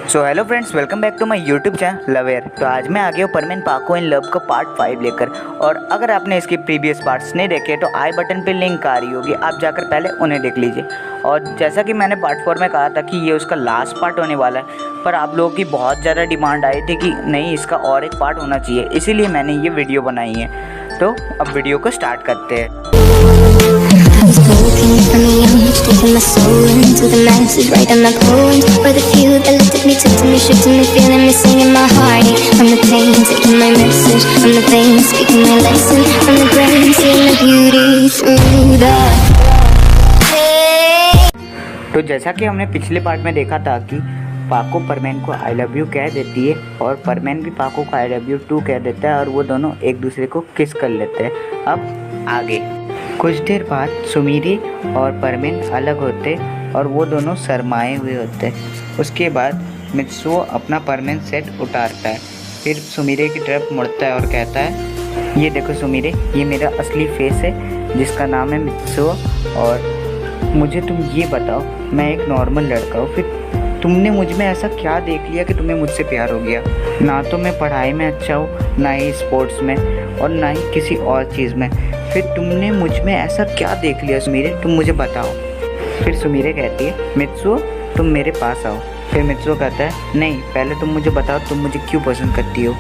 So hello friends, welcome back to my YouTube channel लवेयर। तो आज मैं आ गया हूँ परमेन पाको इन लव का पार्ट 5 लेकर। और अगर आपने इसके प्रीवियस पार्ट्स नहीं देखे तो आई बटन पे लिंक आ रही होगी, आप जाकर पहले उन्हें देख लीजिए। और जैसा कि मैंने पार्ट 4 में कहा था कि ये उसका लास्ट पार्ट होने वाला है, पर आप लोगों की बहुत ज़्यादा डिमांड आई थी कि नहीं, इसका और एक पार्ट होना चाहिए, इसीलिए मैंने ये वीडियो बनाई है। तो अब वीडियो को स्टार्ट करते हैं। Taking my soul into the masses, writing my poems for the few that looked at me, took to me, shook to me, feeling me, singing my heart from the pain, taking my message from the pain, speaking my lesson from the brain, seeing the beauty through the pain. तो जैसा कि हमने पिछले part में देखा था कि पाको परमेन को आई लव यू कह देती है और परमेन भी पाको को आई लव यू टू कह देता है और वो दोनों एक दूसरे को किस कर लेते हैं। अब आगे कुछ देर बाद सुमीरी और परमेन अलग होते और वो दोनों शर्माए हुए होते। उसके बाद मित्सुओ अपना परमेन सेट उतारता है, फिर सुमीरे की तरफ मुड़ता है और कहता है, ये देखो सुमीरे, ये मेरा असली फेस है जिसका नाम है मित्सुओ। और मुझे तुम ये बताओ, मैं एक नॉर्मल लड़का हूँ, फिर तुमने मुझ में ऐसा क्या देख लिया कि तुम्हें मुझसे प्यार हो गया? ना तो मैं पढ़ाई में अच्छा हूँ, ना ही स्पोर्ट्स में, और ना ही किसी और चीज़ में, फिर तुमने मुझ में ऐसा क्या देख लिया सुमीरे, तुम मुझे बताओ। फिर सुमीरे कहती है, मित्सुओ तुम मेरे पास आओ। फिर मित्सुओ कहता है, नहीं, पहले तुम मुझे बताओ तुम मुझे क्यों पसंद करती हो।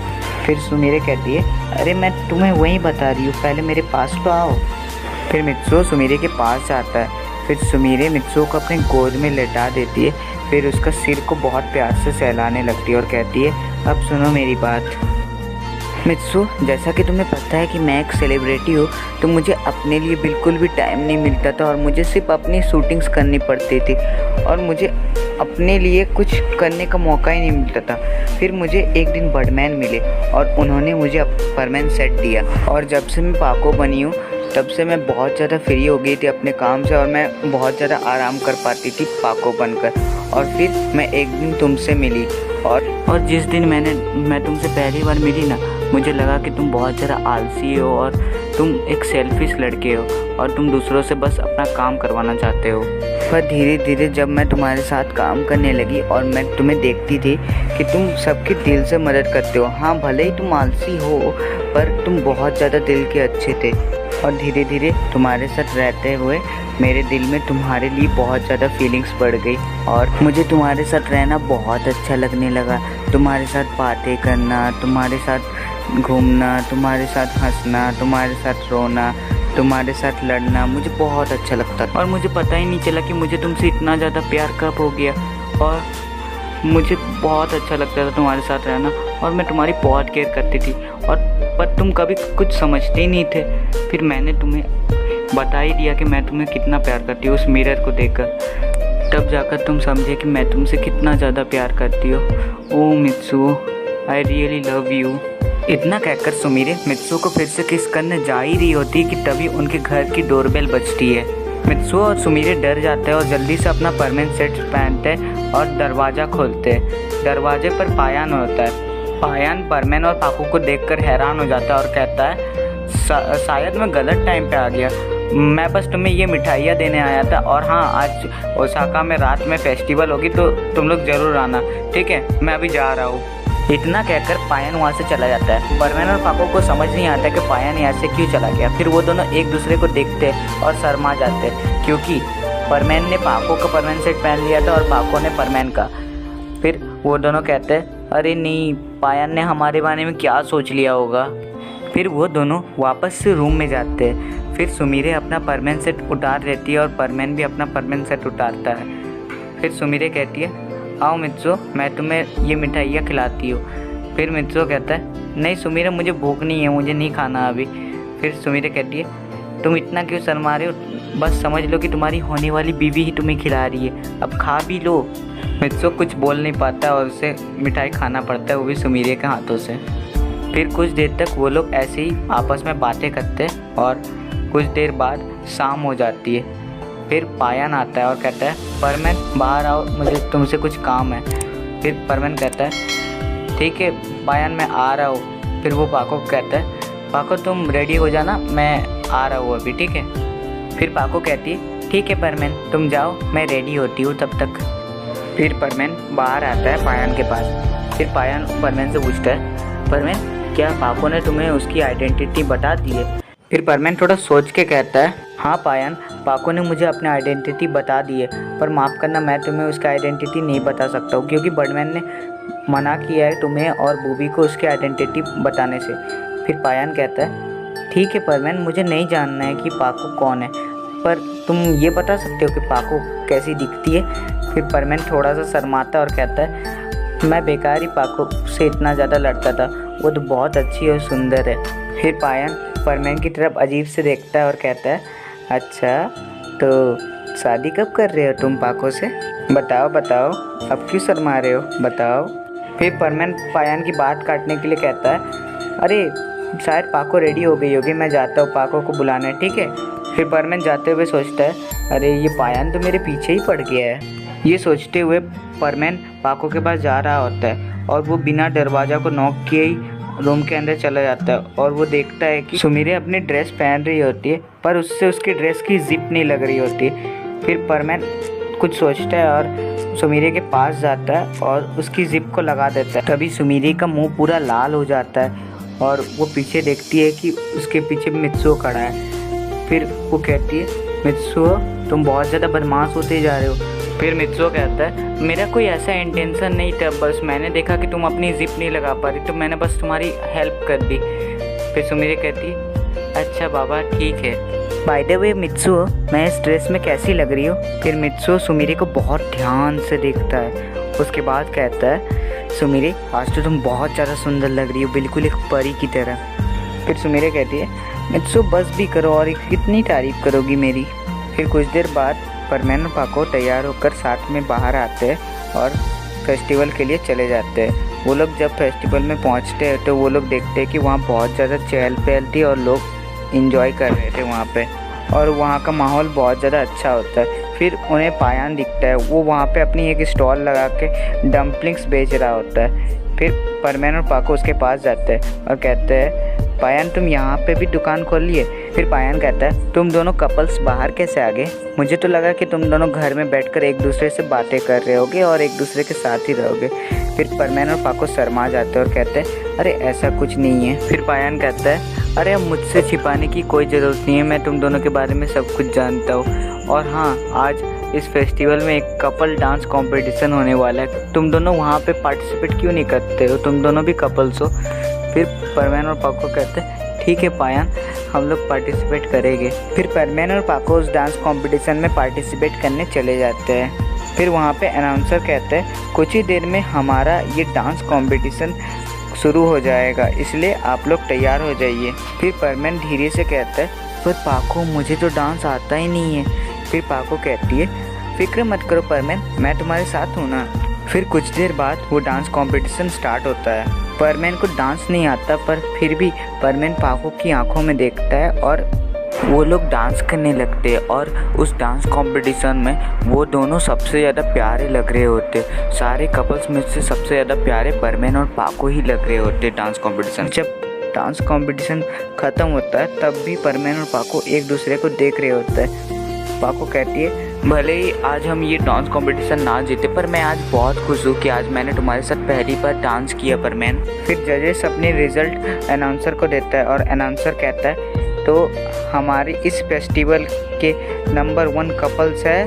फिर सुमीरे कहती है, अरे मैं तुम्हें वही बता रही हूँ, पहले मेरे पास तो आओ। फिर मित्सुओ सुमीरे के पास जाता है। फिर सुमीरे मित्सुओ को अपने गोद में लेटा देती है, फिर उसका सिर को बहुत प्यार से सहलाने लगती है और कहती है, अब सुनो मेरी बात। मित्सु, जैसा कि तुम्हें पता है कि मैं एक सेलिब्रिटी हूँ, तो मुझे अपने लिए बिल्कुल भी टाइम नहीं मिलता था और मुझे सिर्फ अपनी शूटिंग्स करनी पड़ती थी और मुझे अपने लिए कुछ करने का मौका ही नहीं मिलता था। फिर मुझे एक दिन बर्डमैन मिले और उन्होंने मुझे परमानेंट सेट दिया, और जब से मैं पाको बनी हूँ तब से मैं बहुत ज़्यादा फ्री हो गई थी अपने काम से और मैं बहुत ज़्यादा आराम कर पाती थी पाको बनकर। और फिर मैं एक दिन तुमसे मिली और जिस दिन मैं तुमसे पहली बार मिली ना, मुझे लगा कि तुम बहुत ज़्यादा आलसी हो और तुम एक सेल्फिश लड़के हो और तुम दूसरों से बस अपना काम करवाना चाहते हो। पर धीरे धीरे जब मैं तुम्हारे साथ काम करने लगी और मैं तुम्हें देखती थी कि तुम सबके दिल से मदद करते हो, हाँ भले ही तुम आलसी हो पर तुम बहुत ज़्यादा दिल के अच्छे थे। और धीरे धीरे तुम्हारे साथ रहते हुए मेरे दिल में तुम्हारे लिए बहुत ज़्यादा फीलिंग्स बढ़ गई और मुझे तुम्हारे साथ रहना बहुत अच्छा लगने लगा। तुम्हारे साथ बातें करना, तुम्हारे साथ घूमना, तुम्हारे साथ हंसना, तुम्हारे साथ रोना, तुम्हारे साथ लड़ना मुझे बहुत अच्छा लगता था। और मुझे पता ही नहीं चला कि मुझे तुमसे इतना ज़्यादा प्यार कब हो गया। और मुझे बहुत अच्छा लगता था तुम्हारे साथ रहना और मैं तुम्हारी बहुत केयर करती थी, और पर तुम कभी कुछ समझते ही नहीं थे। फिर मैंने तुम्हें बता ही दिया कि मैं तुम्हें कितना प्यार करती हूँ उस मिरर को देखकर। तब जाकर तुम समझे कि मैं तुमसे कितना ज़्यादा प्यार करती हूँ। Oh Mitsuo, I really love you. इतना कहकर सुमीरे मित्सुओ को फिर से किस करने जा ही रही होती कि तभी उनके घर की डोरबेल बजती है। मित्सुओ और सुमीरे डर जाते हैं और जल्दी से अपना परमानेंट सेट पहनते हैं और दरवाज़ा खोलते हैं। दरवाजे पर पायान होता है। पायान परमेन और पाको को देखकर हैरान हो जाता है और कहता है, शायद मैं गलत टाइम पे आ गया, मैं बस तुम्हें ये मिठाइयाँ देने आया था, और हाँ, आज ओसाका में रात में फेस्टिवल होगी तो तुम लोग ज़रूर आना, ठीक है, मैं अभी जा रहा हूँ। इतना कहकर पायन वहाँ से चला जाता है। परमेन और पाको को समझ नहीं आता कि पायन यहाँ से क्यों चला गया। फिर वो दोनों एक दूसरे को देखते और शर्मा जाते क्योंकि परमेन ने पाको का परमेन सेट पहन लिया था और पाको ने परमेन का। फिर वो दोनों कहते हैं, अरे नहीं, पायन ने हमारे बारे में क्या सोच लिया होगा। फिर वो दोनों वापस से रूम में जाते हैं। फिर सुमीरे अपना परमेन सेट उतार देती है और परमेन भी अपना परमेन सेट उतारता है। फिर सुमीरे कहती है, आओ मित्सुओ, मैं तुम्हें ये मिठाइयाँ खिलाती हूँ। फिर मित्सुओ कहता है, नहीं सुमीरे, मुझे भूख नहीं है, मुझे नहीं खाना अभी। फिर सुमीरे कहती है, तुम इतना क्यों शर्मा रहे हो, बस समझ लो कि तुम्हारी होने वाली बीवी ही तुम्हें खिला रही है, अब खा भी लो। मित्सुओ कुछ बोल नहीं पाता और उसे मिठाई खाना पड़ता है, वो भी सुमीरे के हाथों से। फिर कुछ देर तक वो लोग ऐसे ही आपस में बातें करते हैं और कुछ देर बाद शाम हो जाती है। फिर पायन आता है और कहता है, परमेन बाहर आओ, मुझे तुमसे कुछ काम है। फिर परमेन कहता है, ठीक है पायन, मैं आ रहा हूँ। फिर वो पाको को कहता है, पाको तुम रेडी हो जाना, मैं आ रहा हूँ अभी, ठीक है। फिर पाको कहती है, ठीक है परमेन, तुम जाओ, मैं रेडी होती हूँ तब तक। फिर परमेन बाहर आता है पायन के पास। फिर पायन परमेन से पूछता है, परमेन क्या पाको ने तुम्हें उसकी आइडेंटिटी बता दी है? फिर परमेन थोड़ा सोच के कहता है, हाँ पायन, पाको ने मुझे अपनी आइडेंटिटी बता दी है, पर माफ़ करना मैं तुम्हें उसकी आइडेंटिटी नहीं बता सकता हूँ क्योंकि बर्डमैन ने मना किया है तुम्हें और बूबी को उसकी आइडेंटिटी बताने से। फिर पायन कहता है, ठीक है परमेन, मुझे नहीं जानना है कि पाको कौन है, पर तुम ये बता सकते हो कि पाको कैसी दिखती है? फिर परमेन थोड़ा सा शर्माता और कहता है, मैं बेकार ही पाको से इतना ज़्यादा लड़ता था, वो तो बहुत अच्छी और सुंदर है। फिर पायन परमेन की तरफ अजीब से देखता है और कहता है, अच्छा तो शादी कब कर रहे हो तुम पाको से? बताओ बताओ, अब क्यों शर्मा रहे हो, बताओ। फिर परमेन पायन की बात काटने के लिए कहता है, अरे शायद पाको रेडी हो गई होगी, मैं जाता हूँ पाको को बुलाने, ठीक है? फिर परमेन जाते हुए सोचता है, अरे ये पायन तो मेरे पीछे ही पड़ गया है। ये सोचते हुए परमेन पाको के पास जा रहा होता है और वो बिना दरवाज़ा को नॉक किए ही रूम के अंदर चला जाता है और वो देखता है कि सुमीरे अपनी ड्रेस पहन रही होती है पर उससे उसकी ड्रेस की जिप नहीं लग रही होती है। फिर परमेन कुछ सोचता है और सुमीरे के पास जाता है और उसकी जिप को लगा देता है। तभी सुमीरे का मुंह पूरा लाल हो जाता है और वो पीछे देखती है कि उसके पीछे मित्सुओ खड़ा है। फिर वो कहती है, मित्सुओ तुम बहुत ज़्यादा बदमाश होते जा रहे हो। फिर मित्सुओ कहता है, मेरा कोई ऐसा इंटेंशन नहीं था, बस मैंने देखा कि तुम अपनी जिप नहीं लगा पा रही तो मैंने बस तुम्हारी हेल्प कर दी। फिर सुमीरे कहती है, अच्छा बाबा ठीक है। बाय द वे मित्सुओ, मैं इस ड्रेस में कैसी लग रही हूँ? फिर मित्सुओ सुमीरे को बहुत ध्यान से देखता है। उसके बाद कहता है, सुमीरे आज तो तुम बहुत ज़्यादा सुंदर लग रही हो, बिल्कुल एक परी की तरह। फिर सुमीरे कहती है, मित्सुओ बस भी करो, और कितनी तारीफ़ करोगी मेरी। फिर कुछ देर बाद परमेन और पाको तैयार होकर साथ में बाहर आते हैं और फेस्टिवल के लिए चले जाते हैं। वो लोग जब फेस्टिवल में पहुंचते हैं तो वो लोग देखते हैं कि वहाँ बहुत ज़्यादा चहल पहल थी और लोग एंजॉय कर रहे थे वहाँ पे, और वहाँ का माहौल बहुत ज़्यादा अच्छा होता है। फिर उन्हें पायन दिखता है, वो वहाँ पे अपनी एक स्टॉल लगा के डम्पलिंग्स बेच रहा होता है। फिर परमेन और पाको उसके पास जाते हैं और कहते हैं, पायन तुम यहाँ पे भी दुकान खोल लिए? फिर पायन कहता है, तुम दोनों कपल्स बाहर कैसे आ गए? मुझे तो लगा कि तुम दोनों घर में बैठकर एक दूसरे से बातें कर रहे होगे और एक दूसरे के साथ ही रहोगे। फिर परमेन और पाको शर्मा जाते हैं और कहते हैं, अरे ऐसा कुछ नहीं है। फिर पायन कहता है, अरे अब मुझसे छिपाने की कोई ज़रूरत नहीं है, मैं तुम दोनों के बारे में सब कुछ जानता हूँ। और हाँ, आज इस फेस्टिवल में एक कपल डांस कंपटीशन होने वाला है, तुम दोनों वहाँ पे पार्टिसिपेट क्यों नहीं करते हो? तुम दोनों भी कपल्स हो। फिर परमेन और पाको कहते हैं, ठीक है पायन, हम लोग पार्टिसिपेट करेंगे। फिर परमेन और पाको उस डांस कंपटीशन में पार्टिसिपेट करने चले जाते हैं। फिर वहाँ पे अनाउंसर कहते हैं, कुछ ही देर में हमारा ये डांस कंपटीशन शुरू हो जाएगा, इसलिए आप लोग तैयार हो जाइए। फिर परमेन धीरे से कहता है, पर पाको मुझे तो डांस आता ही नहीं है। फिर पाको कहती है, फिक्र मत करो परमेन, मैं तुम्हारे साथ हूँ ना। फिर कुछ देर बाद वो डांस कंपटीशन स्टार्ट होता है। परमेन को डांस नहीं आता, पर फिर भी परमेन पाको की आंखों में देखता है और वो लोग डांस करने लगते हैं। और उस डांस कंपटीशन में वो दोनों सबसे ज़्यादा प्यारे लग रहे होते। सारे कपल्स में से सबसे ज़्यादा प्यारे परमेन और पाको ही लग रहे होते डांस कंपटीशन। जब डांस कंपटीशन ख़त्म होता है तब भी परमेन और पाको एक दूसरे को देख रहे होते हैं। पाको कहती है, भले ही आज हम ये डांस कंपटीशन ना जीते, पर मैं आज बहुत खुश हूँ कि आज मैंने तुम्हारे साथ पहली बार डांस किया परमेन। फिर जजेस अपने रिजल्ट अनाउंसर को देता है और अनाउंसर कहता है, तो हमारी इस फेस्टिवल के नंबर 1 कपल्स है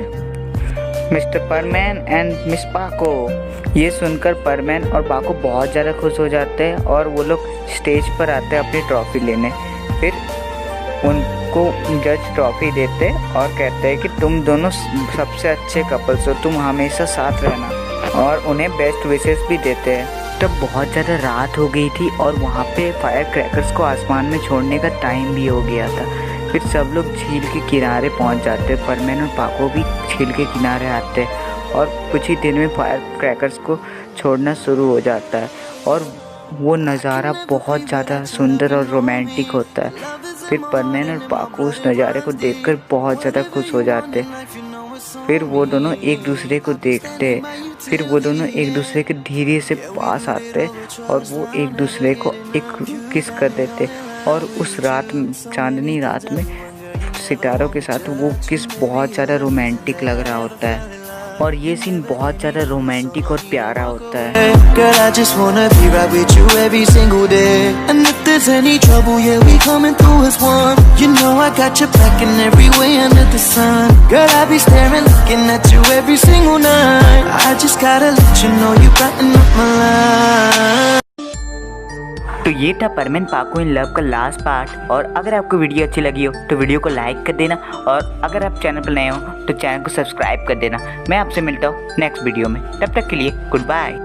मिस्टर परमेन एंड मिस पाको। ये सुनकर परमेन और पाको बहुत ज़्यादा खुश हो जाते हैं और वो लोग स्टेज पर आते हैं अपनी ट्रॉफ़ी लेने। फिर उनको जज ट्रॉफ़ी देते और कहते हैं कि तुम दोनों सबसे अच्छे कपल्स हो, तुम हमेशा साथ रहना, और उन्हें बेस्ट विशेस भी देते हैं। तब बहुत ज़्यादा रात हो गई थी और वहाँ पे फायर क्रैकर्स को आसमान में छोड़ने का टाइम भी हो गया था। फिर सब लोग झील के किनारे पहुँच जाते। परमेन और पाको भी झील के किनारे आते और कुछ ही दिन में फायर क्रैकर्स को छोड़ना शुरू हो जाता है और वो नज़ारा बहुत ज़्यादा सुंदर और रोमांटिक होता है। फिर परमेन और पाको उस नज़ारे को देखकर बहुत ज़्यादा खुश हो जाते। फिर वो दोनों एक दूसरे को देखते, फिर वो दोनों एक दूसरे के धीरे से पास आते और वो एक दूसरे को एक किस कर देते। और उस रात, चांदनी रात में सितारों के साथ वो किस बहुत ज़्यादा रोमांटिक लग रहा होता है। और ये सीन बहुत ज़्यादा रोमांटिक और प्यारा होता है। Girl, I just wanna be right with you every single day. And if there's any trouble, yeah, we coming through as one. You know I got your back in every way under the sun. Girl, I be staring, looking at you every single night. I just gotta let you know you brighten up my life. तो ये था परमेन पाको in love का last part. और अगर आपको video अच्छी लगी हो तो वीडियो को लाइक कर देना, और अगर आप चैनल पर नए हो तो चैनल को सब्सक्राइब कर देना। मैं आपसे मिलता हूँ नेक्स्ट वीडियो में, तब तक के लिए गुड बाय।